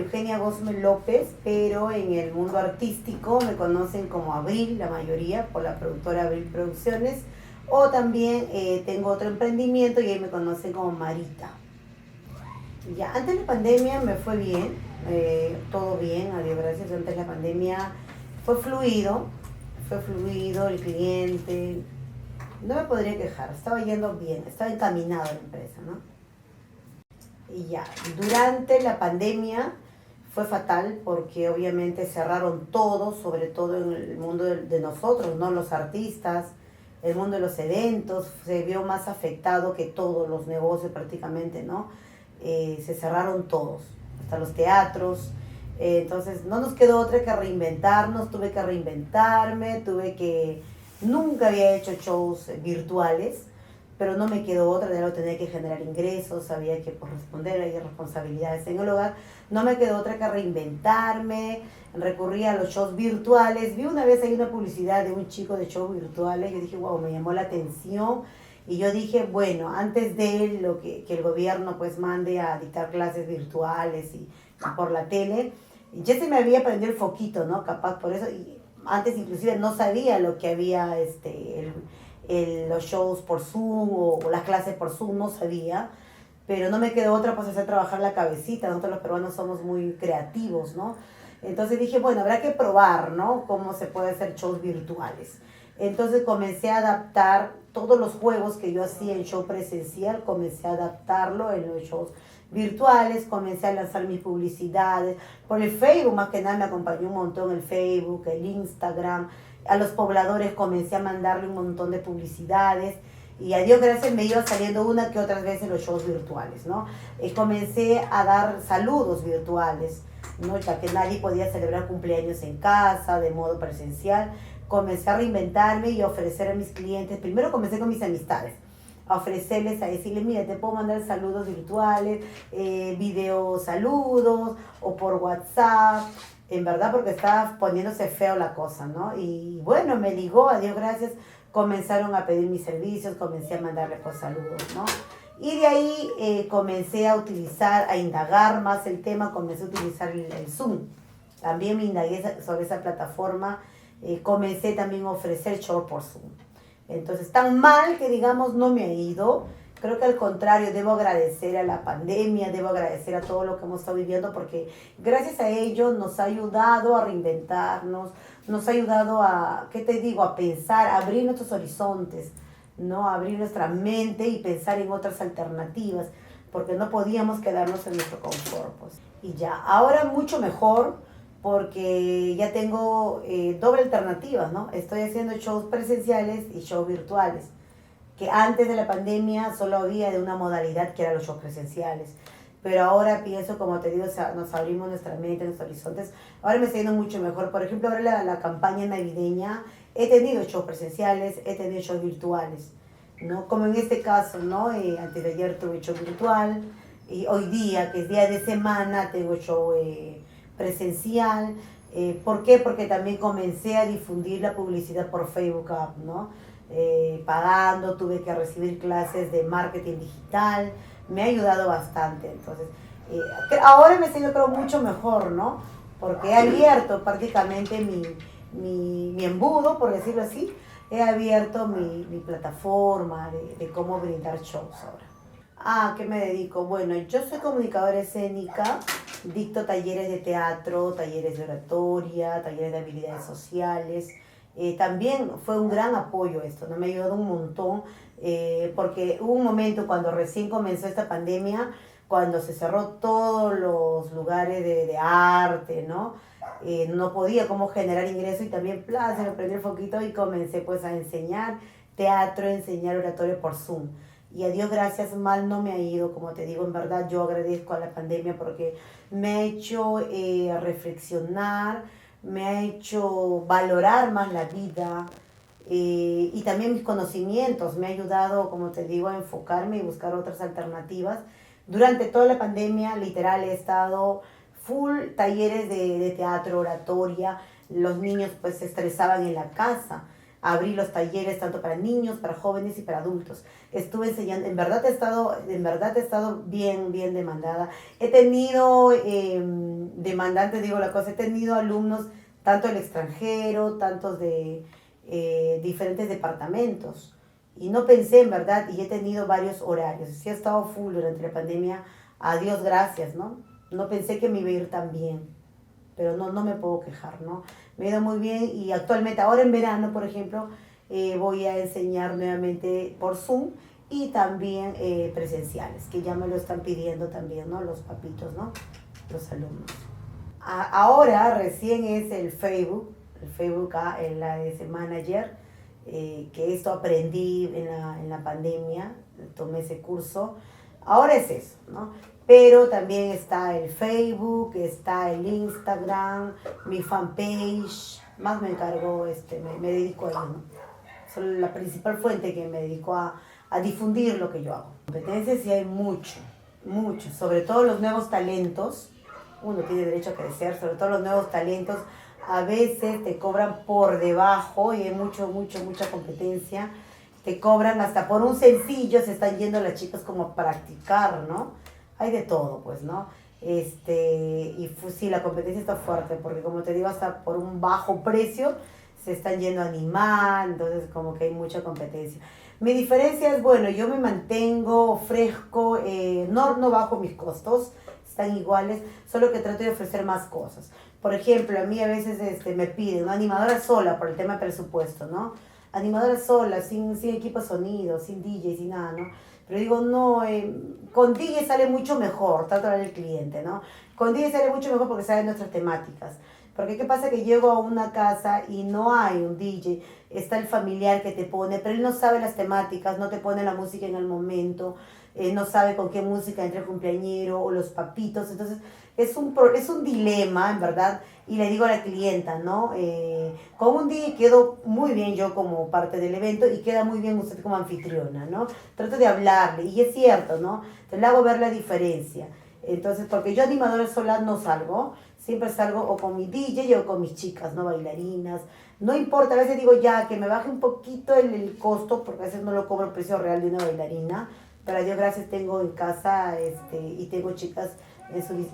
Eugenia Gosme López, pero en el mundo artístico me conocen como Abril, la mayoría, por la productora Abril Producciones, o también tengo otro emprendimiento y ahí me conocen como Marita. Ya, antes de la pandemia me fue bien, todo bien, a Dios gracias. Antes de la pandemia fue fluido el cliente, no me podría quejar, estaba yendo bien, estaba encaminado la empresa, ¿no? Y ya, durante la pandemia fue fatal porque obviamente cerraron todo, sobre todo en el mundo de nosotros, ¿no? Los artistas, el mundo de los eventos, se vio más afectado que todos los negocios prácticamente, ¿no? Se cerraron todos, hasta los teatros. Entonces no nos quedó otra que reinventarnos, tuve que reinventarme, nunca había hecho shows virtuales, pero no me quedó otra, de algo tenía que generar ingresos, sabía que por responder hay responsabilidades en el hogar, no me quedó otra que reinventarme, recurrí a los shows virtuales, vi una vez ahí una publicidad de un chico de shows virtuales, yo dije, wow, me llamó la atención, y yo dije, bueno, antes de que el gobierno pues mande a dictar clases virtuales y por la tele, ya se me había prendido el foquito, ¿no? Capaz por eso, y antes inclusive no sabía lo que había, los shows por Zoom o las clases por Zoom, no sabía, pero no me quedó otra pues hacer trabajar la cabecita. Nosotros los peruanos somos muy creativos, ¿no? Entonces dije, bueno, habrá que probar, ¿no? Cómo se puede hacer shows virtuales. Entonces comencé a adaptar todos los juegos que yo hacía en show presencial, comencé a adaptarlo en los shows virtuales, comencé a lanzar mis publicidades. Por el Facebook, más que nada, me acompañó un montón el Facebook, el Instagram. A los pobladores comencé a mandarle un montón de publicidades y a Dios gracias me iba saliendo una que otras veces los shows virtuales, ¿no? Y comencé a dar saludos virtuales, ¿no? Ya que nadie podía celebrar cumpleaños en casa de modo presencial. Comencé a reinventarme y a ofrecer a mis clientes, primero comencé con mis amistades, a ofrecerles, a decirles, mira, te puedo mandar saludos virtuales, video saludos o por WhatsApp, en verdad porque estaba poniéndose feo la cosa, ¿no? Y bueno, me ligó, a Dios gracias, comenzaron a pedir mis servicios, comencé a mandarles pues saludos, ¿no? Y de ahí comencé a utilizar, a indagar más el tema, comencé a utilizar el Zoom. También me indagué sobre esa plataforma, comencé también a ofrecer show por Zoom. Entonces, tan mal que digamos no me ha ido. Creo que al contrario, debo agradecer a la pandemia, debo agradecer a todo lo que hemos estado viviendo porque gracias a ello nos ha ayudado a reinventarnos, nos ha ayudado a, ¿qué te digo?, a pensar, a abrir nuestros horizontes, ¿no? A abrir nuestra mente y pensar en otras alternativas, porque no podíamos quedarnos en nuestro confort, pues. Y ya, ahora mucho mejor, porque ya tengo doble alternativa, ¿no? Estoy haciendo shows presenciales y shows virtuales, que antes de la pandemia solo había de una modalidad que eran los shows presenciales. Pero ahora pienso, como te digo, o sea, nos abrimos nuestra mente, nuestros horizontes. Ahora me está yendo mucho mejor. Por ejemplo, ahora la campaña navideña, he tenido shows presenciales, he tenido shows virtuales, ¿no? Como en este caso, ¿no? Antes de ayer tuve show virtual, y hoy día, que es día de semana, tengo show presencial. ¿Por qué? Porque también comencé a difundir la publicidad por Facebook App, ¿no? Pagando, tuve que recibir clases de marketing digital, me ha ayudado bastante. Entonces, ahora me siento creo mucho mejor, ¿no? Porque he abierto prácticamente mi embudo, por decirlo así, he abierto mi plataforma de cómo brindar shows ahora. ¿A qué me dedico? Bueno, yo soy comunicadora escénica, dicto talleres de teatro, talleres de oratoria, talleres de habilidades sociales. También fue un gran apoyo esto, ¿no? Me ha ayudado un montón, porque hubo un momento cuando recién comenzó esta pandemia, cuando se cerró todos los lugares de arte, ¿no? No podía cómo generar ingresos y también, se me prendió el foquito y comencé pues a enseñar teatro, enseñar oratoria por Zoom. Y a Dios gracias, mal no me ha ido, como te digo, en verdad yo agradezco a la pandemia porque me ha hecho reflexionar, me ha hecho valorar más la vida y también mis conocimientos, me ha ayudado, como te digo, a enfocarme y buscar otras alternativas. Durante toda la pandemia, literal, he estado full talleres de teatro, oratoria, los niños pues se estresaban en la casa. abrí los talleres tanto para niños, para jóvenes y para adultos. Estuve enseñando, en verdad he estado bien, bien demandada. He tenido demandantes, digo la cosa, he tenido alumnos tanto del extranjero, tantos de diferentes departamentos. Y no pensé en verdad, y he tenido varios horarios. Sí he estado full durante la pandemia, a Dios gracias, ¿no? No pensé que me iba a ir tan bien, pero no me puedo quejar, ¿no? Me ha ido muy bien y actualmente, ahora en verano, por ejemplo, voy a enseñar nuevamente por Zoom y también presenciales, que ya me lo están pidiendo también, ¿no? Los papitos, ¿no? Los alumnos. Ahora recién es el Facebook en la de Manager, que esto aprendí en la pandemia, tomé ese curso. Ahora es eso, ¿no? Pero también está el Facebook, está el Instagram, mi fanpage, más me encargo, me dedico a ello, ¿no? Es la principal fuente que me dedico a difundir lo que yo hago. Competencias sí hay mucho, mucho, sobre todo los nuevos talentos, uno tiene derecho a crecer, sobre todo los nuevos talentos, a veces te cobran por debajo y hay mucha competencia, te cobran hasta por un sencillo, se están yendo las chicas como a practicar, ¿no? Hay de todo, pues, ¿no? Y pues, sí, la competencia está fuerte, porque como te digo, hasta por un bajo precio se están yendo a animar, entonces como que hay mucha competencia. Mi diferencia es, bueno, yo me mantengo, ofrezco, no bajo mis costos, están iguales, solo que trato de ofrecer más cosas. Por ejemplo, a mí a veces me piden una animadora sola por el tema de presupuesto, ¿no? Animadora sola, sin equipo de sonido, sin DJ, sin nada, ¿no? Pero digo, no, con DJ sale mucho mejor, trato de hablar al cliente, ¿no? Con DJ sale mucho mejor porque saben nuestras temáticas. Porque qué pasa que llego a una casa y no hay un DJ, está el familiar que te pone, pero él no sabe las temáticas, no te pone la música en el momento, no sabe con qué música entra el cumpleañero o los papitos, entonces es un dilema, en verdad, y le digo a la clienta, ¿no? Con un DJ quedo muy bien yo como parte del evento y queda muy bien usted como anfitriona, ¿no? Trato de hablarle, y es cierto, ¿no? Entonces le hago ver la diferencia. Entonces, porque yo animadora sola no salgo, siempre salgo o con mi DJ o con mis chicas, ¿no? Bailarinas. No importa, a veces digo ya que me baje un poquito el costo, porque a veces no lo cobro el precio real de una bailarina. Pero a Dios gracias tengo en casa y tengo chicas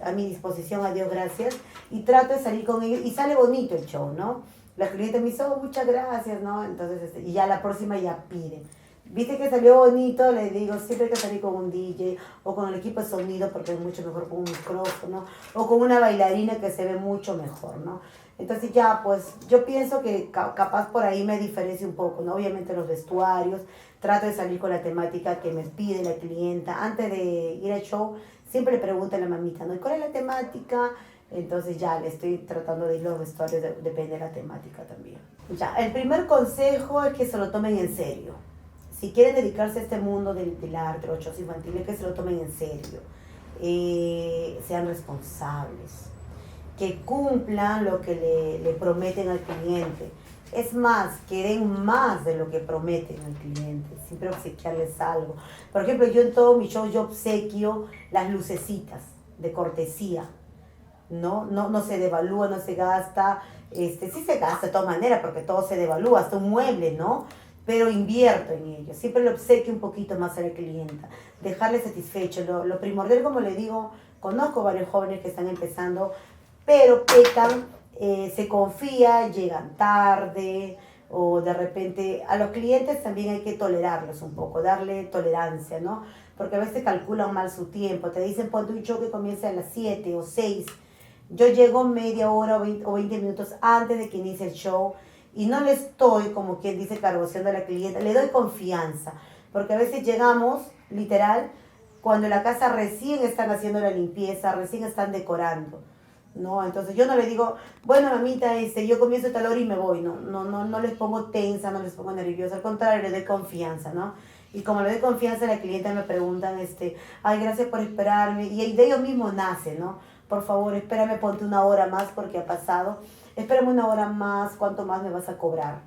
a mi disposición, a Dios gracias. Y trato de salir con ellos y sale bonito el show, ¿no? La cliente me dice, oh, muchas gracias, ¿no? Entonces, y ya la próxima ya pide. Viste que salió bonito, le digo, siempre hay que salir con un DJ o con el equipo de sonido porque es mucho mejor con un micrófono o con una bailarina que se ve mucho mejor, ¿no? Entonces ya, pues yo pienso que capaz por ahí me diferencio un poco, ¿no? Obviamente los vestuarios, trato de salir con la temática que me pide la clienta. Antes de ir al show, siempre le pregunto a la mamita, ¿no? ¿Y cuál es la temática? Entonces ya le estoy tratando de ir los vestuarios, depende de la temática también. Ya, el primer consejo es que se lo tomen en serio. Si quieren dedicarse a este mundo del arte, los shows infantiles, que se lo tomen en serio. Sean responsables. Que cumplan lo que le prometen al cliente. Es más, que den más de lo que prometen al cliente. Siempre obsequiarles algo. Por ejemplo, yo en todo mi show yo obsequio las lucecitas de cortesía. No se devalúa, no se gasta. Sí se gasta de todas maneras porque todo se devalúa, hasta un mueble, ¿no? Pero invierto en ello, siempre le obsequio un poquito más a la clienta, dejarle satisfecho. Lo primordial, como le digo, conozco varios jóvenes que están empezando, pero pecan, se confía, llegan tarde, o de repente a los clientes también hay que tolerarlos un poco, darle tolerancia, ¿no? Porque a veces calculan mal su tiempo, te dicen ponte un show que comience a las 7 o 6, yo llego media hora o 20 minutos antes de que inicie el show, y no le estoy, como quien dice, cargoseando a la clienta, le doy confianza, porque a veces llegamos, literal, cuando la casa recién están haciendo la limpieza, recién están decorando, ¿no? Entonces yo no le digo, bueno, mamita, yo comienzo tal hora y me voy, no les pongo tensa, no les pongo nerviosa, al contrario, le doy confianza, ¿no? Y como le doy confianza a la clienta me preguntan, ay, gracias por esperarme, y de ellos mismos nace, ¿no? Por favor, espérame, ponte una hora más porque ha pasado. Espérame una hora más, ¿cuánto más me vas a cobrar?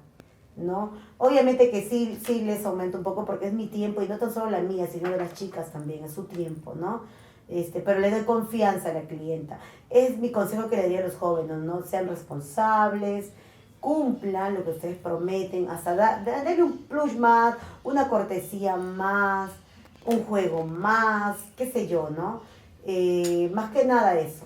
¿No? Obviamente que sí les aumento un poco porque es mi tiempo y no tan solo la mía, sino de las chicas también, es su tiempo, ¿no? Pero le doy confianza a la clienta. Es mi consejo que le daría a los jóvenes, ¿no? Sean responsables, cumplan lo que ustedes prometen, hasta darle un plus más, una cortesía más, un juego más, qué sé yo, ¿no? Más que nada eso.